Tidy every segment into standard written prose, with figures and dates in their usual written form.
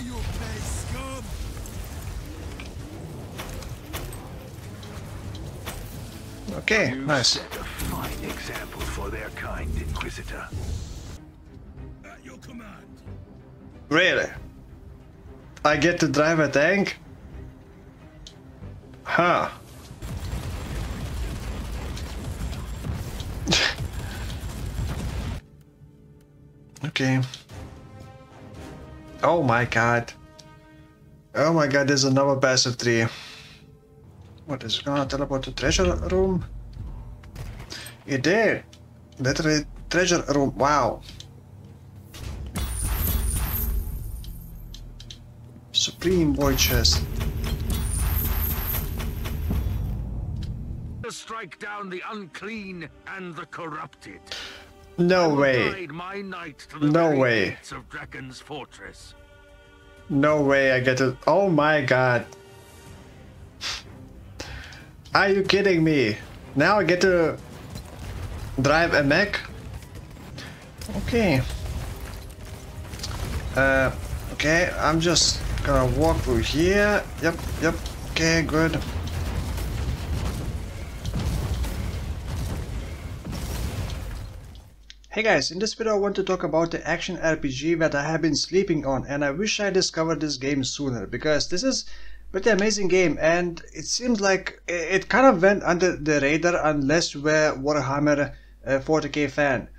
you'll pay, scum! Okay, nice. Set a fine example for their kind, Inquisitor. At your command. Really? I get to drive a tank? Huh. Okay. Oh my god. Oh my god, there's another passive tree. What is it gonna teleport to treasure room? It did. Literally treasure room. Wow. Supreme void chest. To strike down the unclean and the corrupted. No I will way. guide my knight to the No very way. gates of Dragon's Fortress. No way I get to. Oh my god. Are you kidding me? Now I get to drive a mech? Okay. Okay, I'm just gonna walk through here. Yep. Okay, good. Hey guys, in this video I want to talk about the action RPG that I have been sleeping on, and I wish I discovered this game sooner, because this is a pretty amazing game and it seems like it kind of went under the radar unless you were Warhammer 40k fan.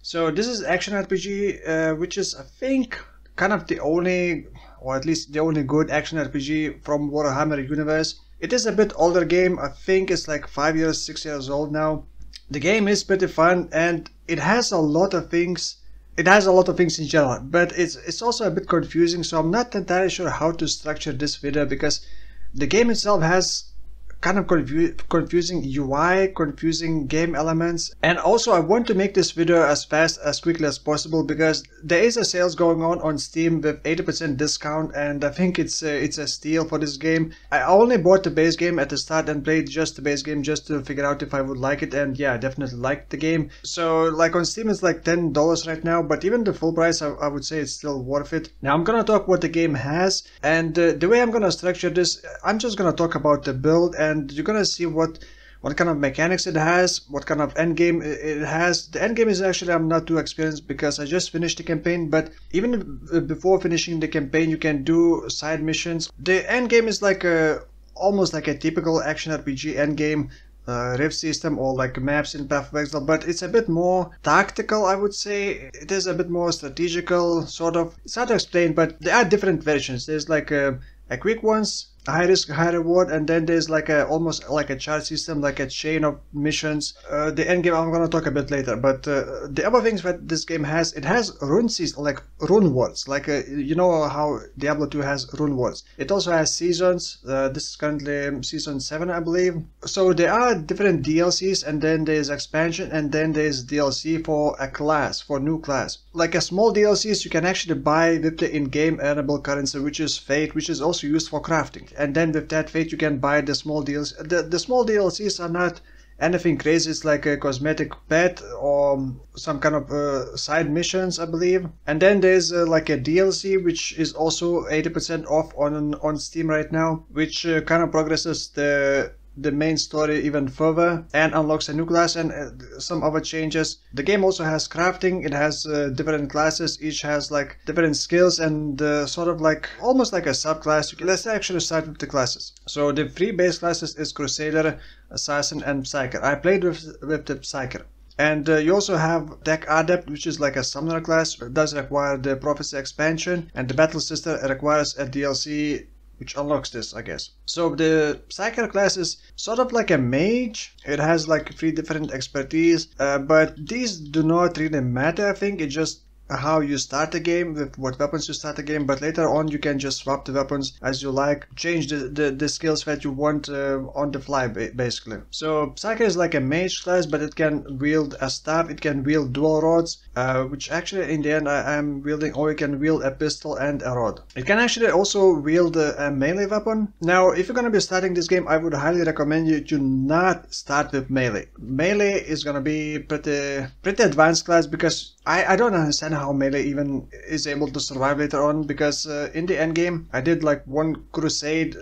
So this is action RPG which is, I think, kind of the only, or at least the only good action RPG from Warhammer universe. It is a bit older game. I think it's like 5 years, 6 years old now. The game is pretty fun and it has a lot of things. It has a lot of things in general, but it's also a bit confusing, so I'm not entirely sure how to structure this video, because the game itself has kind of confusing UI, confusing game elements, and also I want to make this video as fast as quickly as possible because there is a sales going on Steam with 80% discount, and I think it's a steal for this game. I only bought the base game at the start and played just the base game just to figure out if I would like it, and yeah, I definitely liked the game. So like on Steam it's like $10 right now, but even the full price I would say it's still worth it. Now I'm gonna talk what the game has, and the way I'm gonna structure this, I'm just gonna talk about the build, and you're gonna see what kind of mechanics it has, what kind of end game it has. The end game is actually, I'm not too experienced because I just finished the campaign, but even before finishing the campaign you can do side missions. The end game is like almost like a typical action RPG end game, rift system or like maps in Path of Exile, but it's a bit more tactical, I would say. It is a bit more strategical, sort of. It's hard to explain, but there are different versions. There's like a quick ones, high risk, high reward, and then there's like almost like a chart system, like a chain of missions. The end game I'm gonna talk a bit later, but the other things that this game has, it has rune system, like rune words, like you know how Diablo 2 has rune words. It also has seasons. This is currently season 7, I believe. So there are different DLCs, and then there's expansion, and then there's DLC for a class, for new class. Like a small DLCs you can actually buy with the in-game earnable currency, which is Fate, which is also used for crafting. And then with that Fate you can buy the small deals. The small DLCs are not anything crazy. It's like a cosmetic pet or some kind of side missions, I believe. And then there's like a DLC which is also 80% off on Steam right now, which kind of progresses the main story even further and unlocks a new class and some other changes. The game also has crafting. It has different classes. Each has like different skills and sort of like almost like a subclass. Let's actually start with the classes. So the 3 base classes is Crusader, Assassin and Psyker. I played with the Psyker. And you also have Tech Adept, which is like a summoner class. It does require the Prophecy expansion, and the Battle Sister requires a DLC which unlocks this, I guess. So the Psyker class is sort of like a mage. It has like 3 different expertise, but these do not really matter, I think. It's just how you start the game, with what weapons you start the game, but later on you can just swap the weapons as you like, change the skills that you want on the fly, basically. So Psyker is like a mage class, but it can wield a staff, it can wield dual rods, which actually in the end I am wielding, or it can wield a pistol and a rod. It can actually also wield a melee weapon. Now if you're gonna be starting this game, I would highly recommend you to not start with melee. Melee is gonna be pretty advanced class, because I don't understand how melee even is able to survive later on, because in the end game I did like one crusade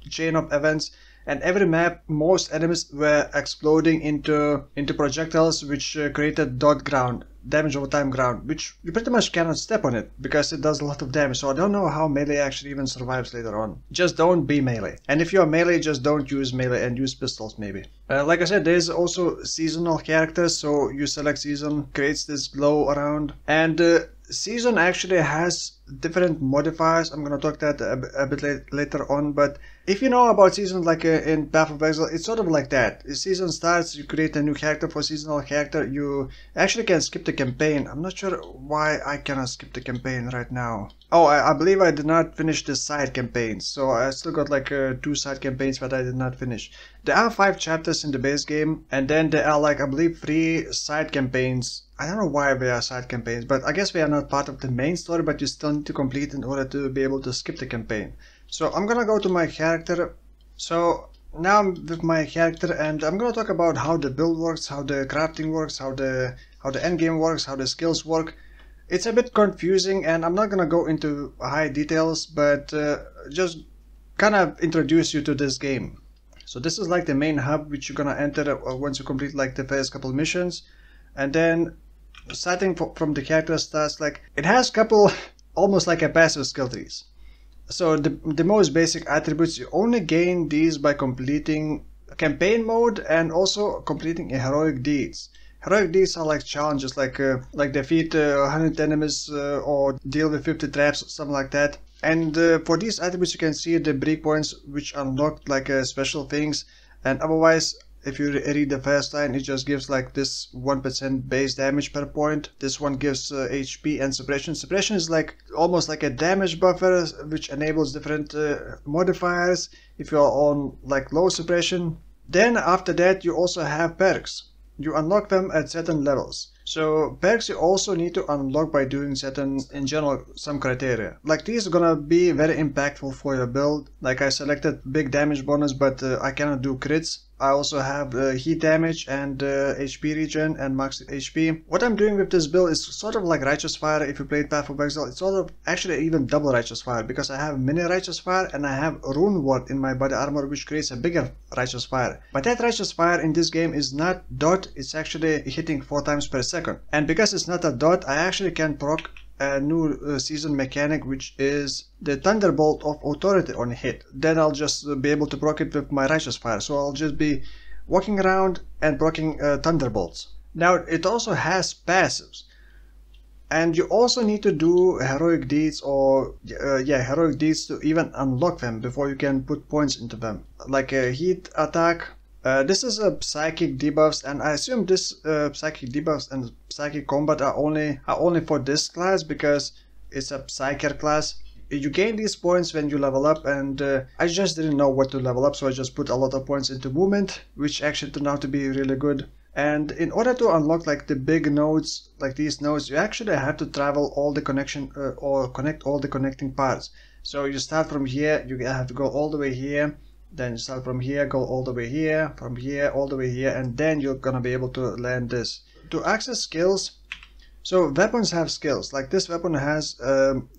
chain of events, and every map most enemies were exploding into projectiles which created dot ground, damage over time ground, which you pretty much cannot step on it because it does a lot of damage. So I don't know how melee actually even survives later on. Just don't be melee, and if you're melee, just don't use melee and use pistols maybe. Like I said, there's also seasonal characters, so you select season, creates this glow around, and season actually has different modifiers. I'm gonna talk that a bit later on, but if you know about season, like in Path of Exile, it's sort of like that. If season starts, you create a new character. For seasonal character, you actually can skip the campaign. I'm not sure why I cannot skip the campaign right now. Oh, I believe I did not finish the side campaigns, so I still got like 2 side campaigns that I did not finish. There are 5 chapters in the base game, and then there are like, I believe, 3 side campaigns. I don't know why they are side campaigns, but I guess they are not part of the main story, but you still need to complete in order to be able to skip the campaign. So I'm gonna go to my character. So now I'm with my character, and I'm gonna talk about how the build works, how the crafting works, how the end game works, how the skills work. It's a bit confusing, and I'm not gonna go into high details, but just kind of introduce you to this game. So this is like the main hub which you're gonna enter once you complete like the first couple missions, and then starting from the character stats, like it has couple almost like a passive skill trees. So the most basic attributes, you only gain these by completing campaign mode and also completing heroic deeds. Heroic deeds are like challenges, like defeat 100 enemies or deal with 50 traps, something like that. And for these attributes you can see the breakpoints which unlocked like special things, and otherwise if you read the first line, it just gives like this 1% base damage per point. This one gives HP and suppression. Suppression is like almost like a damage buffer which enables different modifiers if you're on like low suppression. Then after that you also have perks. You unlock them at certain levels. So perks you also need to unlock by doing certain, in general, some criteria. Like these are gonna be very impactful for your build. Like I selected big damage bonus, but I cannot do crits. I also have heat damage and HP regen and max HP. What I'm doing with this build is sort of like Righteous Fire. If you played Path of Exile, it's sort of actually even double Righteous Fire, because I have mini Righteous Fire and I have Runeword in my body armor, which creates a bigger Righteous Fire. But that Righteous Fire in this game is not dot, it's actually hitting 4 times per second. And because it's not a dot, I actually can proc a new season mechanic, which is the Thunderbolt of Authority on hit. Then I'll just be able to proc it with my Righteous Fire. So I'll just be walking around and proccing Thunderbolts. Now it also has passives. And you also need to do heroic deeds, or heroic deeds to even unlock them before you can put points into them. Like a heat attack. This is a psychic debuffs, and I assume this psychic debuffs and psychic combat are only for this class because it's a psyker class. You gain these points when you level up, and I just didn't know what to level up, so I just put a lot of points into movement, which actually turned out to be really good. And in order to unlock like the big nodes, like these nodes, you actually have to travel all the connection or connect all the connecting parts. So you start from here, you have to go all the way here. Then you start from here, go all the way here, from here, all the way here, and then you're gonna be able to land this. To access skills, so weapons have skills. Like this weapon has,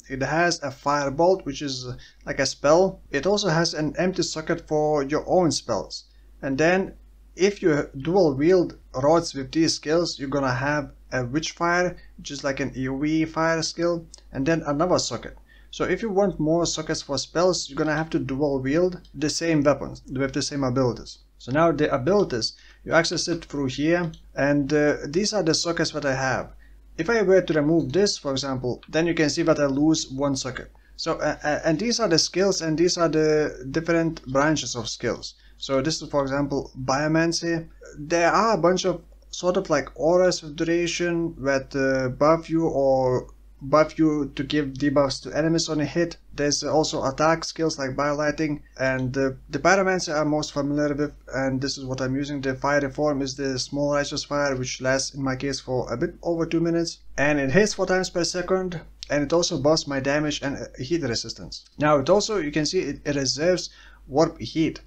it has a firebolt, which is like a spell. It also has an empty socket for your own spells. And then if you dual wield rods with these skills, you're gonna have a Witchfire, which is like an AoE fire skill, and then another socket. So if you want more sockets for spells, you're gonna have to dual wield the same weapons with the same abilities. So now the abilities, you access it through here, and these are the sockets that I have. If I were to remove this, for example, then you can see that I lose 1 socket. So and these are the skills, and these are the different branches of skills. So this is, for example, Biomancy. There are a bunch of sort of like auras with duration that buff you or buff you to give debuffs to enemies on a hit. There's also attack skills like Biolighting, and the Pyromancy I'm most familiar with, and this is what I'm using. The Fiery Form is the small Righteous Fire, which lasts in my case for a bit over 2 minutes, and it hits 4 times per second, and it also buffs my damage and heat resistance. Now it also, you can see it reserves Warp Heat.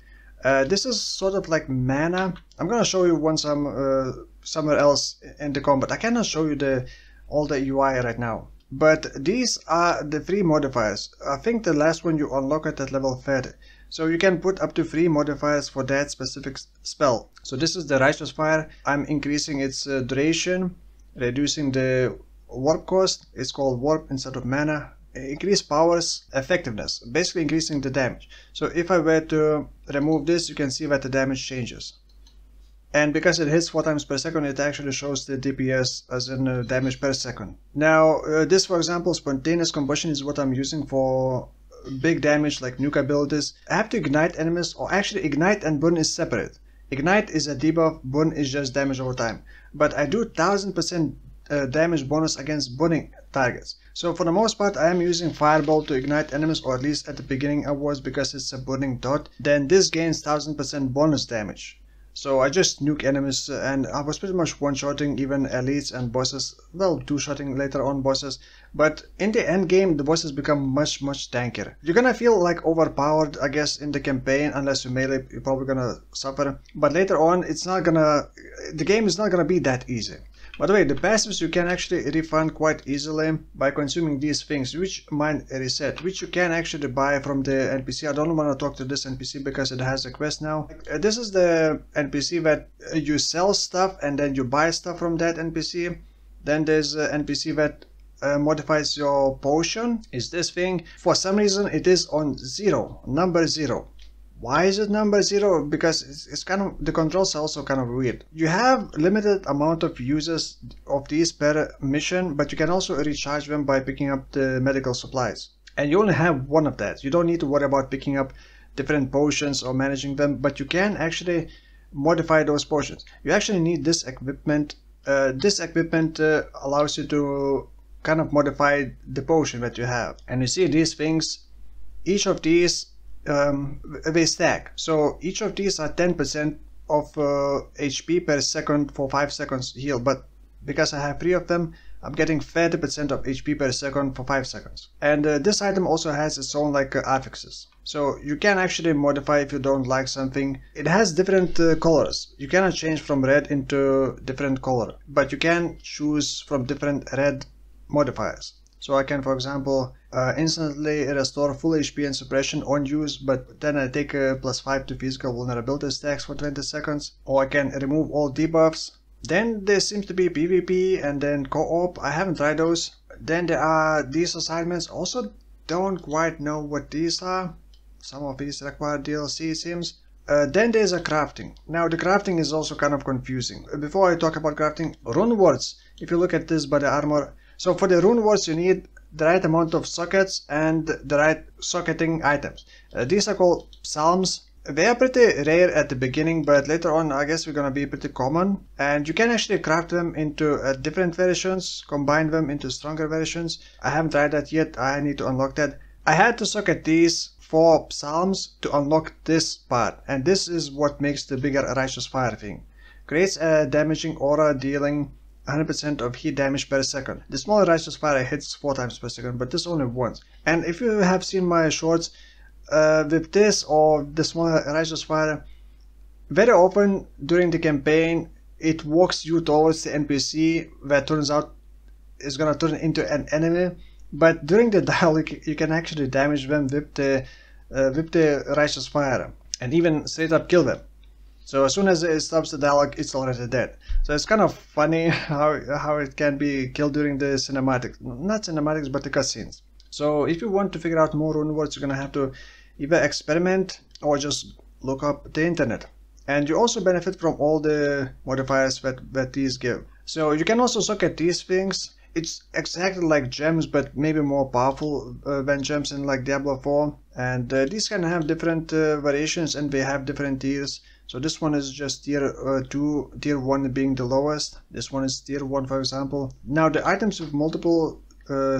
This is sort of like mana. I'm gonna show you once I'm somewhere else in the combat. I cannot show you the all the UI right now. But these are the free modifiers. I think the last one you unlock it at level 30. So you can put up to 3 modifiers for that specific spell. So this is the Righteous Fire. I'm increasing its duration, reducing the warp cost. It's called warp instead of mana. Increase powers effectiveness, basically increasing the damage. So if I were to remove this, you can see that the damage changes. And because it hits 4 times per second, it actually shows the DPS as in damage per second. Now, this, for example, spontaneous combustion is what I'm using for big damage like nuke abilities. I have to ignite enemies, or actually ignite and burn is separate. Ignite is a debuff, burn is just damage over time. But I do 1000% damage bonus against burning targets. So for the most part, I am using Fireball to ignite enemies, or at least at the beginning I was, because it's a burning dot. Then this gains 1000% bonus damage. So I just nuke enemies, and I was pretty much one-shotting even elites and bosses, well, two-shotting later on bosses, but in the end game the bosses become much tankier. You're gonna feel like overpowered, I guess, in the campaign, unless you melee, you're probably gonna suffer, but later on the game is not gonna be that easy. By the way, the passives you can actually refund quite easily by consuming these things, which mine reset, which you can actually buy from the NPC. I don't want to talk to this NPC because it has a quest now. This is the NPC that you sell stuff and then you buy stuff from that NPC. Then there's an NPC that modifies your potion, is this thing. For some reason it is on 0, number 0. Why is it number 0? Because it's kind of, the controls are also kind of weird. You have limited amount of uses of these per mission, but you can also recharge them by picking up the medical supplies. And you only have one of that. You don't need to worry about picking up different potions or managing them, but you can actually modify those potions. You actually need this equipment. This equipment allows you to kind of modify the potion that you have. And you see these things, each of these they stack. So each of these are 10% of HP per second for 5 seconds heal, but because I have 3 of them, I'm getting 30% of HP per second for 5 seconds. And this item also has its own like affixes. So you can actually modify if you don't like something. It has different colors. You cannot change from red into different color, but you can choose from different red modifiers. So I can, for example, instantly restore full HP and suppression on use, but then I take a +5 to physical vulnerability stacks for 20 seconds. Or I can remove all debuffs. Then there seems to be PvP and then co-op. I haven't tried those. Then there are these assignments. Also don't quite know what these are. Some of these require DLC, it seems. Then there's a crafting. Now the crafting is also kind of confusing. Before I talk about crafting, runewords. If you look at this body armor, so for the runewords you need the right amount of sockets and the right socketing items. These are called psalms. They are pretty rare at the beginning, but later on I guess we're gonna be pretty common. And you can actually craft them into different versions, combine them into stronger versions. I haven't tried that yet, I need to unlock that. I had to socket these 4 psalms to unlock this part, and this is what makes the bigger Righteous Fire thing. Creates a damaging aura dealing 100% of heat damage per second. The smaller Righteous Fire hits 4 times per second, but this only once. And if you have seen my shorts, with this or the smaller Righteous Fire, very often during the campaign it walks you towards the NPC that turns out is gonna turn into an enemy. But during the dialogue you can actually damage them with the Righteous Fire and even straight up kill them. So as soon as it stops the dialogue, it's already dead. So it's kind of funny how it can be killed during the cinematics. Not cinematics, but the cutscenes. So if you want to figure out more runewords, you're gonna have to either experiment or just look up the internet. And you also benefit from all the modifiers that these give. So you can also socket these things. It's exactly like gems, but maybe more powerful than gems in like Diablo 4. And these can have different variations, and they have different tiers. So this one is just tier 2, tier 1 being the lowest. This one is tier 1, for example. Now the items with multiple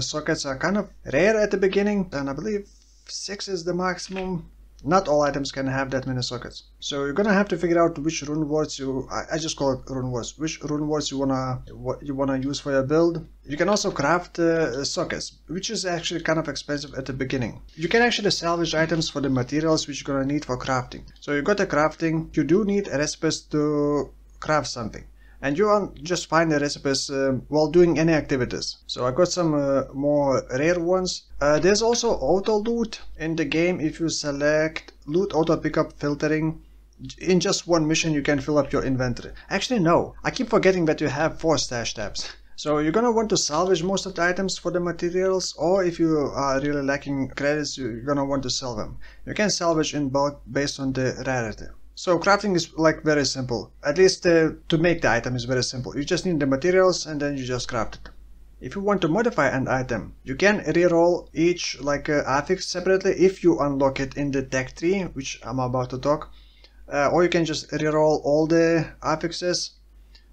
sockets are kind of rare at the beginning, and I believe 6 is the maximum. Not all items can have that many sockets. So you're gonna have to figure out which runewords I just call it runewords. Which runewords you wanna use for your build. You can also craft sockets, which is actually kind of expensive at the beginning. You can actually salvage items for the materials which you're gonna need for crafting. So you got a crafting. You do need a recipe to craft something. and you just find the recipes while doing any activities. So I got some more rare ones. There's also auto loot in the game. If you select loot auto pickup filtering, in just one mission you can fill up your inventory. Actually no, I keep forgetting that you have 4 stash tabs. So you're gonna want to salvage most of the items for the materials, or if you are really lacking credits, you're gonna want to sell them. You can salvage in bulk based on the rarity. So crafting is like very simple. At least to make the item is very simple. You just need the materials and then you just craft it. If you want to modify an item, you can reroll each affix separately if you unlock it in the tech tree, which I'm about to talk. Or you can just reroll all the affixes.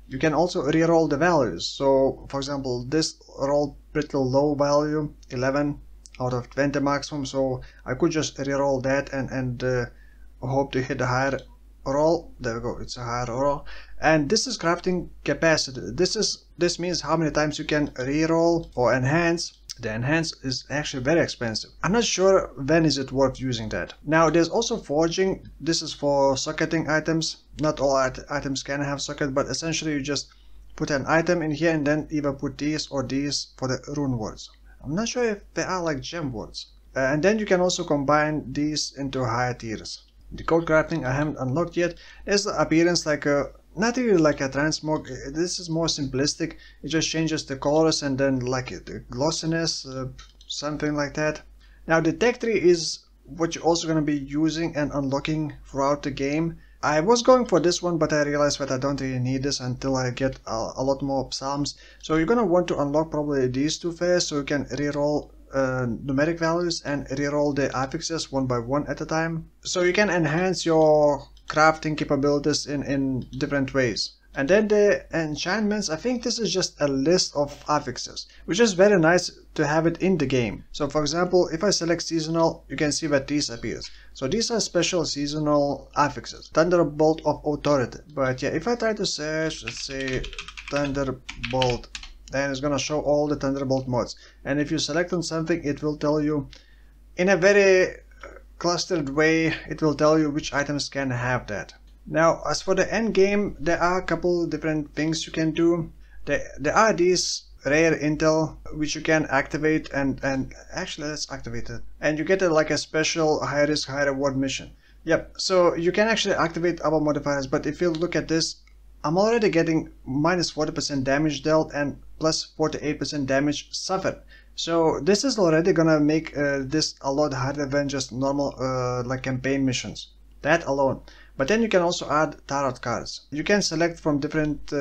You can also reroll the values. So for example, this rolled pretty low value, 11 out of 20 maximum, so I could just reroll that and hope to hit a higher roll. There we go, it's a higher roll. And this is crafting capacity. This means how many times you can reroll or enhance. The enhance is actually very expensive. I'm not sure when is it worth using that. Now there's also forging. This is for socketing items. Not all items can have socket, but essentially you just put an item in here and then either put these or these for the rune words. I'm not sure if they are like gem words. And then you can also combine these into higher tiers. The code crafting I haven't unlocked yet. There's the appearance like a not really like a transmog. This is more simplistic. It just changes the colors and then like the glossiness, something like that. Now the tech tree is what you're also going to be using and unlocking throughout the game. I was going for this one, but I realized that I don't really need this until I get a lot more psalms. So you're going to want to unlock probably these two first, so you can reroll numeric values and reroll the affixes one by one at a time. So you can enhance your crafting capabilities in different ways. And then the enchantments, I think this is just a list of affixes, which is very nice to have it in the game. So for example, if I select seasonal, you can see that these appears. So these are special seasonal affixes. Thunderbolt of Authority. But yeah, if I try to search, let's say Thunderbolt, then it's gonna show all the Thunderbolt mods. And if you select on something, it will tell you in a very clustered way, it will tell you which items can have that. Now as for the end game, there are a couple different things you can do. There are these rare intel which you can activate and actually let's activate it. And you get like a special high risk high reward mission. Yep, so you can actually activate other modifiers, but if you look at this, I'm already getting minus 40% damage dealt and plus 48% damage suffered. So this is already gonna make this a lot harder than just normal like campaign missions. That alone. But then you can also add tarot cards. You can select from different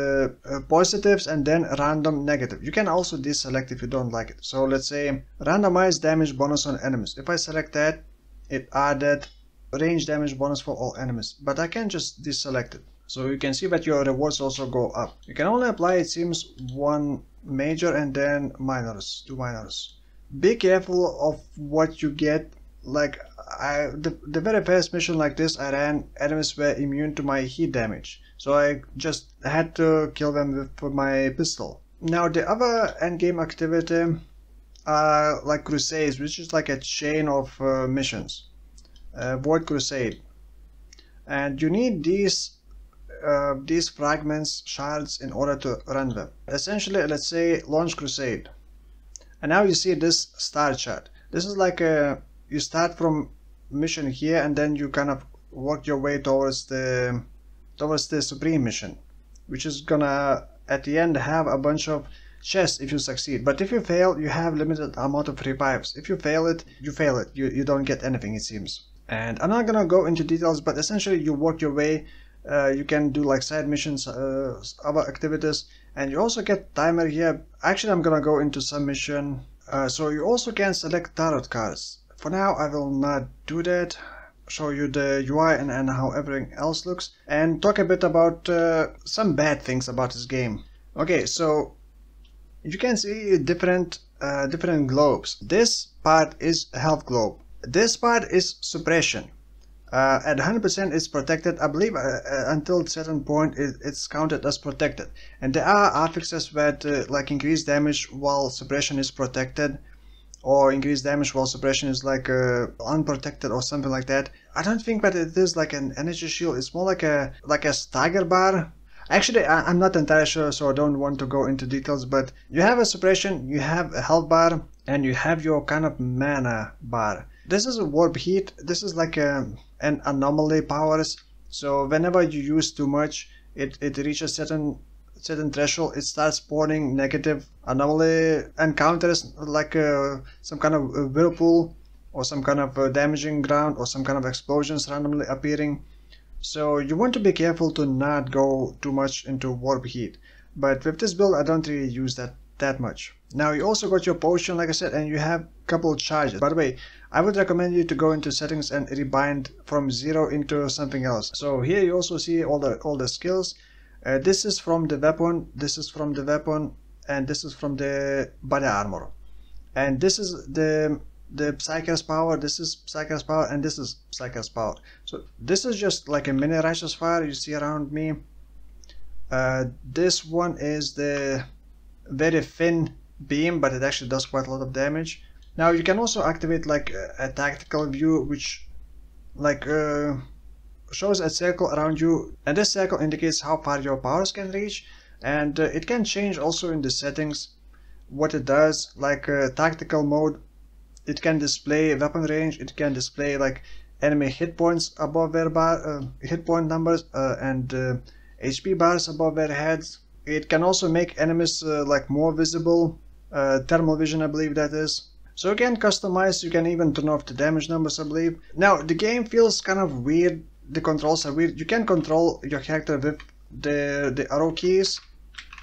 positives and then random negative. You can also deselect if you don't like it. So let's say randomize damage bonus on enemies. If I select that, it added range damage bonus for all enemies. But I can just deselect it. So you can see that your rewards also go up. You can only apply, it seems, one major and then minors, 2 minors. Be careful of what you get. Like the very first mission like this I ran, enemies were immune to my heat damage, so I just had to kill them with my pistol. Now the other endgame activity are like crusades, which is like a chain of missions. Void crusade, and you need these fragments, shards, in order to run them. Essentially, let's say launch crusade, and now you see this star chart. This is like a you start from mission here and then you kind of work your way towards the supreme mission, which is gonna at the end have a bunch of chests if you succeed. But if you fail, you have limited amount of revives. If you fail it, you fail it. You don't get anything, it seems. And I'm not gonna go into details, but essentially you work your way. You can do like side missions, other activities, and you also get timer here. Actually, I'm gonna go into some mission. So you also can select tarot cards. For now, I will not do that. Show you the UI and how everything else looks, and talk a bit about some bad things about this game. Okay, so you can see different globes. This part is health globe. This part is suppression. At 100% it's protected. I believe until a certain point it's counted as protected. And there are affixes that like increase damage while suppression is protected, or increase damage while suppression is like unprotected or something like that. I don't think that it is like an energy shield. It's more like a stagger bar. Actually, I'm not entirely sure, so I don't want to go into details, but you have a suppression, you have a health bar, and you have your kind of mana bar. This is a warp heat. This is like an anomaly powers. So whenever you use too much, it reaches certain threshold, it starts spawning negative anomaly encounters, like some kind of whirlpool or some kind of damaging ground or some kind of explosions randomly appearing. So you want to be careful to not go too much into warp heat. But with this build I don't really use that much. Now you also got your potion, like I said, and you have a couple of charges. By the way, I would recommend you to go into settings and rebind from 0 into something else. So here you also see all the skills. This is from the weapon, this is from the weapon, and this is from the body armor. And this is the Psyker's power, this is Psyker's power, and this is Psyker's power. So this is just like a mini righteous fire you see around me. This one is the very thin beam, but it actually does quite a lot of damage. Now you can also activate like a tactical view, which like shows a circle around you, and this circle indicates how far your powers can reach, and it can change also in the settings what it does. Like tactical mode, it can display weapon range, it can display like enemy hit points above their hit point numbers and HP bars above their heads. It can also make enemies like more visible, thermal vision I believe that is. So you can customize, you can even turn off the damage numbers I believe. Now the game feels kind of weird, the controls are weird. You can control your character with the arrow keys,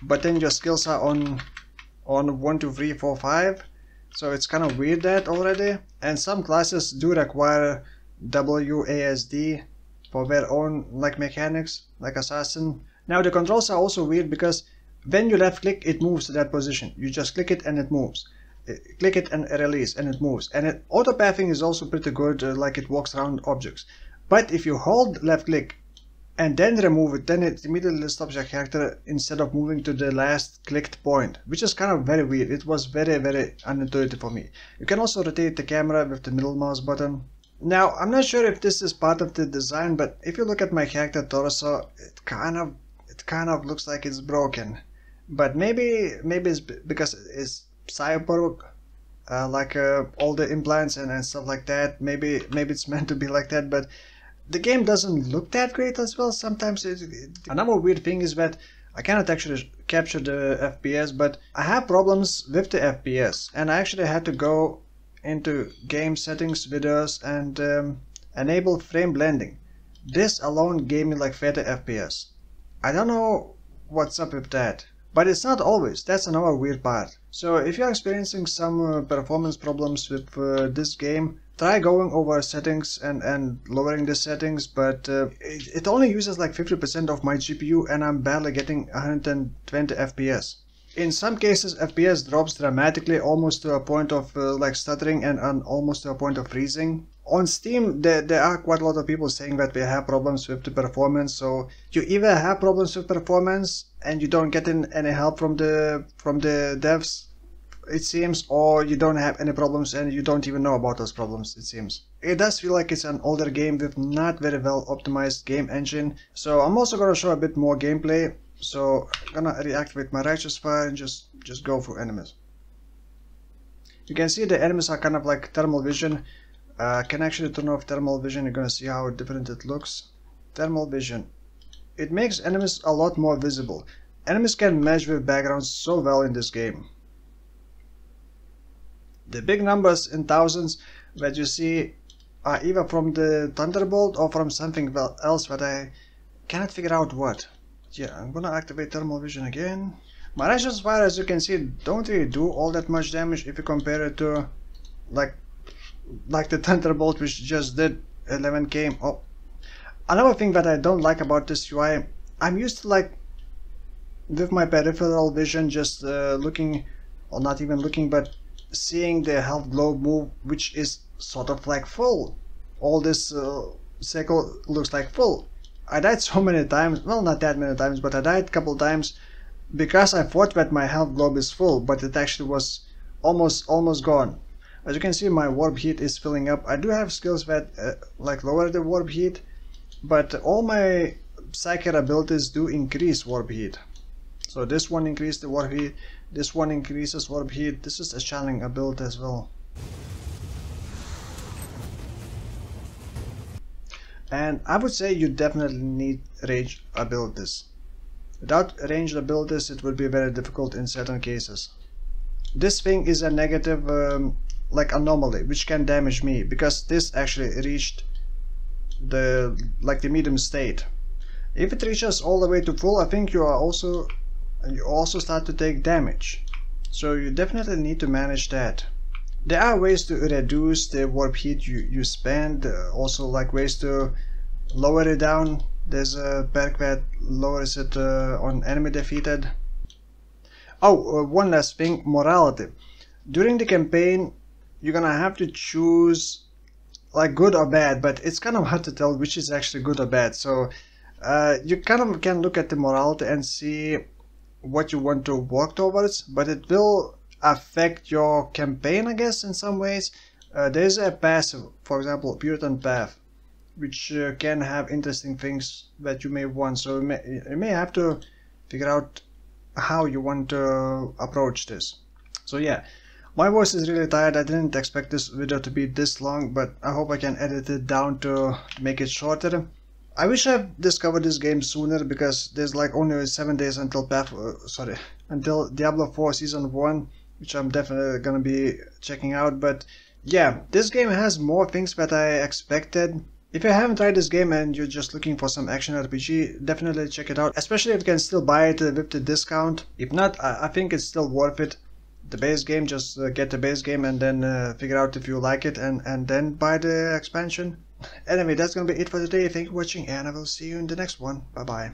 but then your skills are on 1, 2, 3, 4, 5. So it's kind of weird that already. And some classes do require WASD for their own like mechanics, like Assassin. Now the controls are also weird because when you left click it moves to that position. You just click it and it moves. Click it and release and it moves. And auto pathing is also pretty good, like it walks around objects. But if you hold left click and then remove it, then it immediately stops your character instead of moving to the last clicked point, which is kind of very weird. It was very unintuitive for me. You can also rotate the camera with the middle mouse button. Now I'm not sure if this is part of the design, but if you look at my character torso, it kind of looks like it's broken. But maybe it's because it's cyborg, like all the implants and stuff like that. Maybe it's meant to be like that, but the game doesn't look that great as well. Sometimes another weird thing is that I cannot actually capture the FPS, but I have problems with the FPS, and I actually had to go into game settings, videos, and enable frame blending. This alone gave me like 30 FPS. I don't know what's up with that, but it's not always. That's another weird part. So if you're experiencing some performance problems with this game, try going over settings and lowering the settings, but it only uses like 50% of my GPU and I'm barely getting 120 FPS. In some cases FPS drops dramatically, almost to a point of like stuttering and almost to a point of freezing. On Steam there are quite a lot of people saying that they have problems with the performance, so you either have problems with performance and you don't get any help from the devs, it seems, or you don't have any problems and you don't even know about those problems, it seems. It does feel like it's an older game with not very well optimized game engine. So I'm also gonna show a bit more gameplay. So I'm gonna reactivate my righteous fire and just go for enemies. You can see the enemies are kind of like thermal vision. I can actually turn off thermal vision. You're gonna see how different it looks. Thermal vision. It makes enemies a lot more visible. Enemies can mesh with backgrounds so well in this game. The big numbers in thousands that you see are either from the Thunderbolt or from something else that I cannot figure out what. Yeah, I'm gonna activate thermal vision again. My righteous fire, as you can see, don't really do all that much damage if you compare it to like the Thunderbolt, which just did 11k. Oh, another thing that I don't like about this UI, I'm used to like with my peripheral vision just looking, or not even looking, but seeing the health globe move, which is sort of like full. All this circle looks like full. I died so many times, well not that many times, but I died a couple times because I thought that my health globe is full, but it actually was almost gone. As you can see, my warp heat is filling up. I do have skills that like lower the warp heat, but all my psychic abilities do increase warp heat. So this one increases the warp heat, this one increases warp heat. This is a channeling ability as well. And I would say you definitely need ranged abilities. Without ranged abilities it would be very difficult in certain cases. This thing is a negative like anomaly which can damage me, because this actually reached the medium state. If it reaches all the way to full, I think you also start to take damage. So you definitely need to manage that. There are ways to reduce the warp heat you spend, also like ways to lower it down. There's a perk that lowers it on enemy defeated. Oh, one last thing, morality. During the campaign you're gonna have to choose like good or bad, but it's kind of hard to tell which is actually good or bad. So you kind of can look at the morality and see what you want to work towards, but it will affect your campaign, I guess, in some ways. There's a passive, for example, Puritan Path, which can have interesting things that you may want. So you may have to figure out how you want to approach this. So yeah, my voice is really tired. I didn't expect this video to be this long, but I hope I can edit it down to make it shorter. I wish I've discovered this game sooner, because there's like only 7 days until until Diablo 4 Season 1, which I'm definitely gonna be checking out. But yeah, this game has more things that I expected. If you haven't tried this game and you're just looking for some action RPG, definitely check it out, especially if you can still buy it with the discount. If not, I think it's still worth it. The base game, just get the base game and then figure out if you like it, and then buy the expansion. Anyway, that's gonna be it for today. Thank you for watching, and I will see you in the next one. Bye bye.